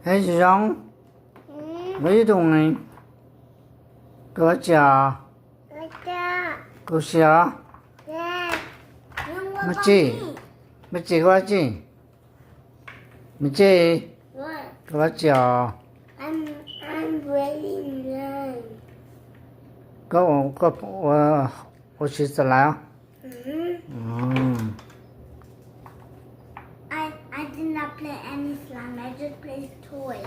Hey, Zhong, what are you doing? Go cha. Go xia. Mày qua chi? Mày go cha. I'm ready now. Go, what is the law? I did not play any slime. I just played toy.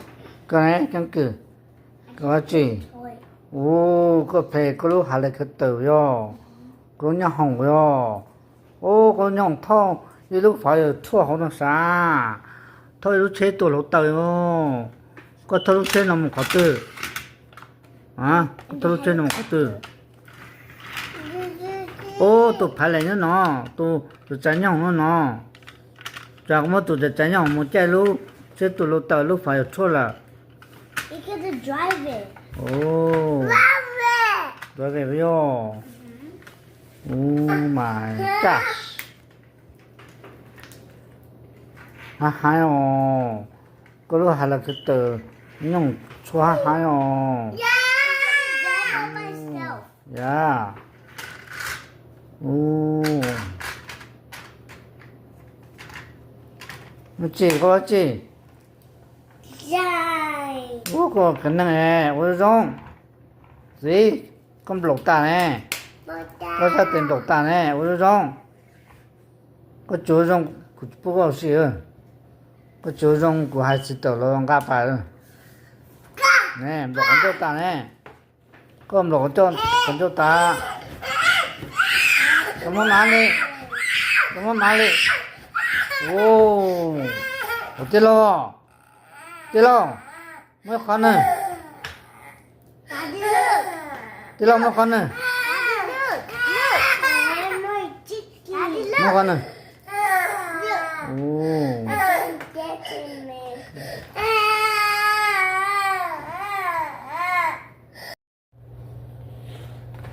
Cái này chẳng cứ. Go chi. Toy. Có phải có lúc hà lại cái tử yo. Có nhà hồng yo. Có nhà hồng thao. Đi lúc phải thua hồng nó xa. Thôi lúc chế tổ lúc tử yo. Có thôi lúc chế nó một có tử. Có thôi lúc chế nó một có tử. Tụi phải lại nó. Tụi trái nhau nó. Chả có tụi trái nhau một chai lúc. Chế tổ lúc tử lúc phải thua là. You get to drive it. Love it! Drive it yo. Oh my gosh. Hay có lúc hay là cái từ nhung chua hay Yeah! I drive it myself. Yeah. Chị có chị? Yeah. Có cái này ôi rong. Gì? Con lột ta này. Có sao tiền lột ta này ôi rong. Có chú rong不高兴。có chú rong của hai chị tổ lo gặp phải rồi. Nè, lột con cho ta nè. Con lột con cho ta. Come on, Mali. Come on, Mali. Tiếp lo. Tiếp lo. Mới con này. Tiếp lo mới con này. Mới con này.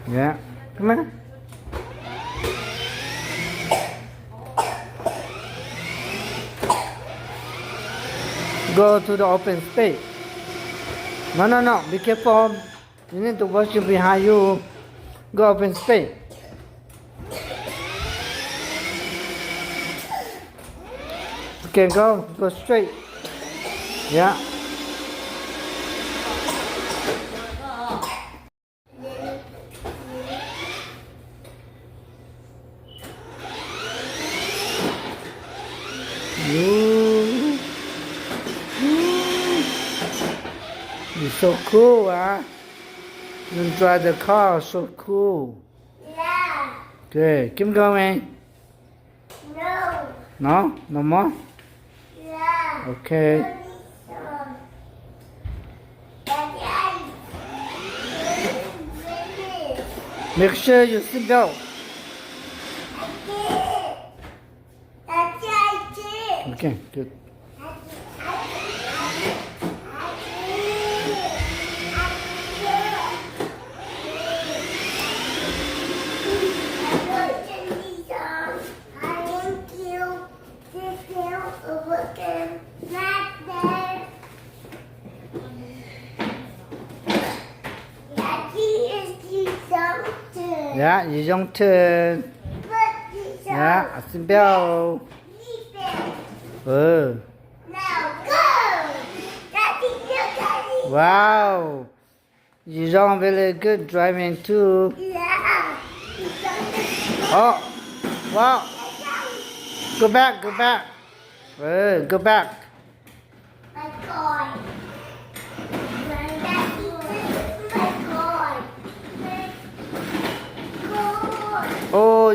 Yeah, come on. Go to the open space. No. Be careful. You need to watch behind you. Go open space. Okay, go straight. Yeah. You're so cool, huh? You drive the car, so cool. Yeah. Good. Keep going. No. No? No more? Yeah. Okay. Make sure you sit down. Okay, good. Yeah, you don't turn. Yeah, xin béo. Now go! Daddy, Daddy! Wow! You don't really good driving too. Yeah! Wow! Go back. Go back. My God! Daddy, this is my God!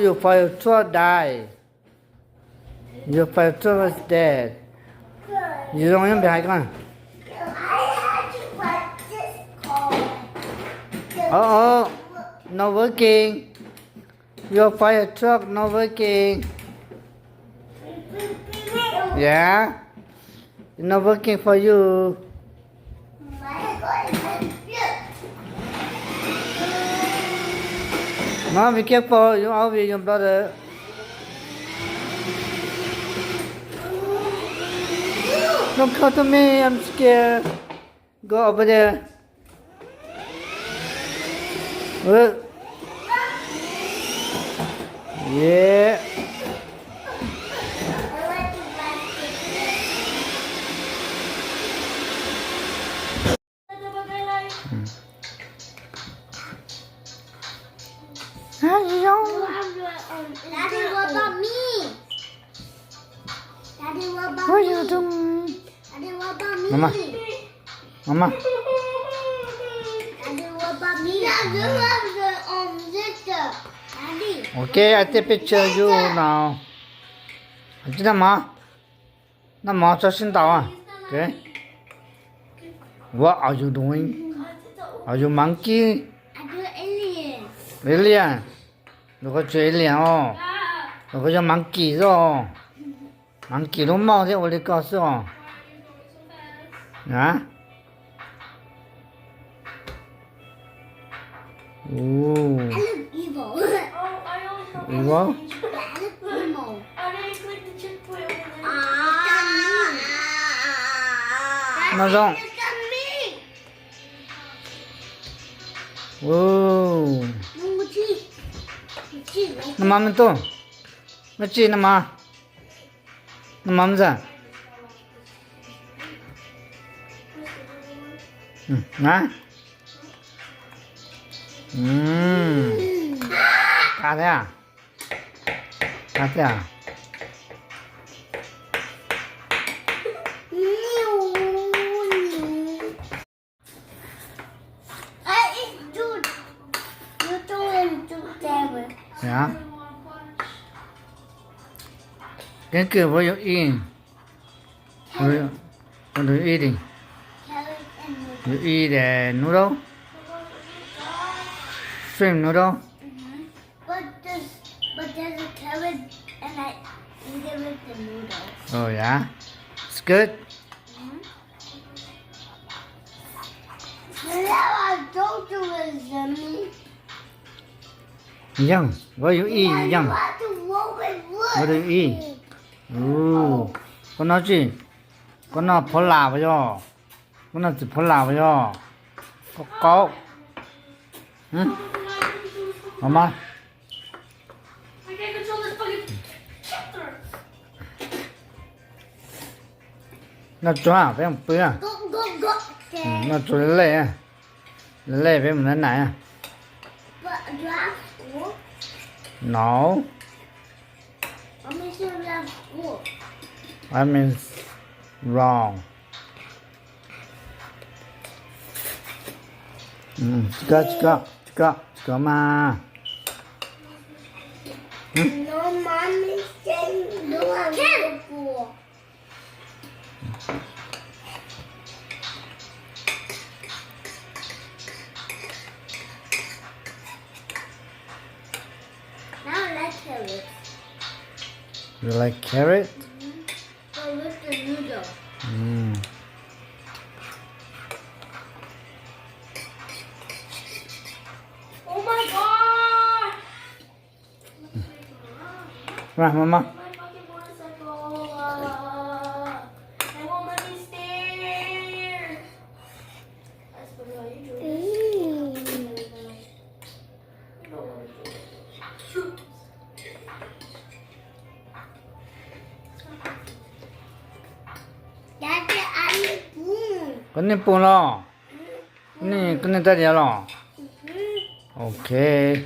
Your fire truck died. Your fire truck is dead. Good. You don't even behind con. I had to put this car. No working. Your fire truck not working. Yeah? It's not working for you. Mom, be careful. You over your brother. Don't come to me. I'm scared. Go over there. Yeah. Daddy, what about me? Daddy, what about What are me? you doing? Daddy, what about me? Mama. Mama. Daddy, what about me? Daddy, love the sister. Daddy. Okay, I take picture of you now. 知道吗？那毛这先到啊。Okay. What are you doing? Are you monkey? I do alien. Alien. 如果做 alien 哦，如果叫 monkey 是哦，monkey 都冒在我的告诉哦。啊？哦。 I look evil. Evil? I look evil. I didn't click the checkpoint. No, don't. Look at me. Whoa. No, cheese. Cheese. Na mama tu. Na chi na ma. Na mama za. Na. Cá thế à? Cá thế à? Yeah. Cái cửa vô you eating? What are you eating? You eat the noodle? Shrimp noodle? But there's a carrot and I eat it with the noodles. Oh yeah. It's good. I told you it was yummy. Young. What you eat young? You have to roll with wood. What do you eat? Ooh. Con nói gì? Con nó phô lạ vậy yo. Con nó chỉ phô lạ vậy yo. Có. Mama. I can't control this fucking chapter. Nó cho à? Phải không? Bữa à? Go. Nó cho lệ à? Lệ phải mình này à? But you have school? No. What makes you have school? That means wrong. Chika ma. No, mommy saying no have school. Now I like carrots. You like carrot? But with the noodle. Oh my god! Right, Mama. My fucking motorcycle. I won't let me steer. That's what you do. You know what to do. Daddy, I need spoon. Con đi buồn lo. Con đi tới đây lo. Okay.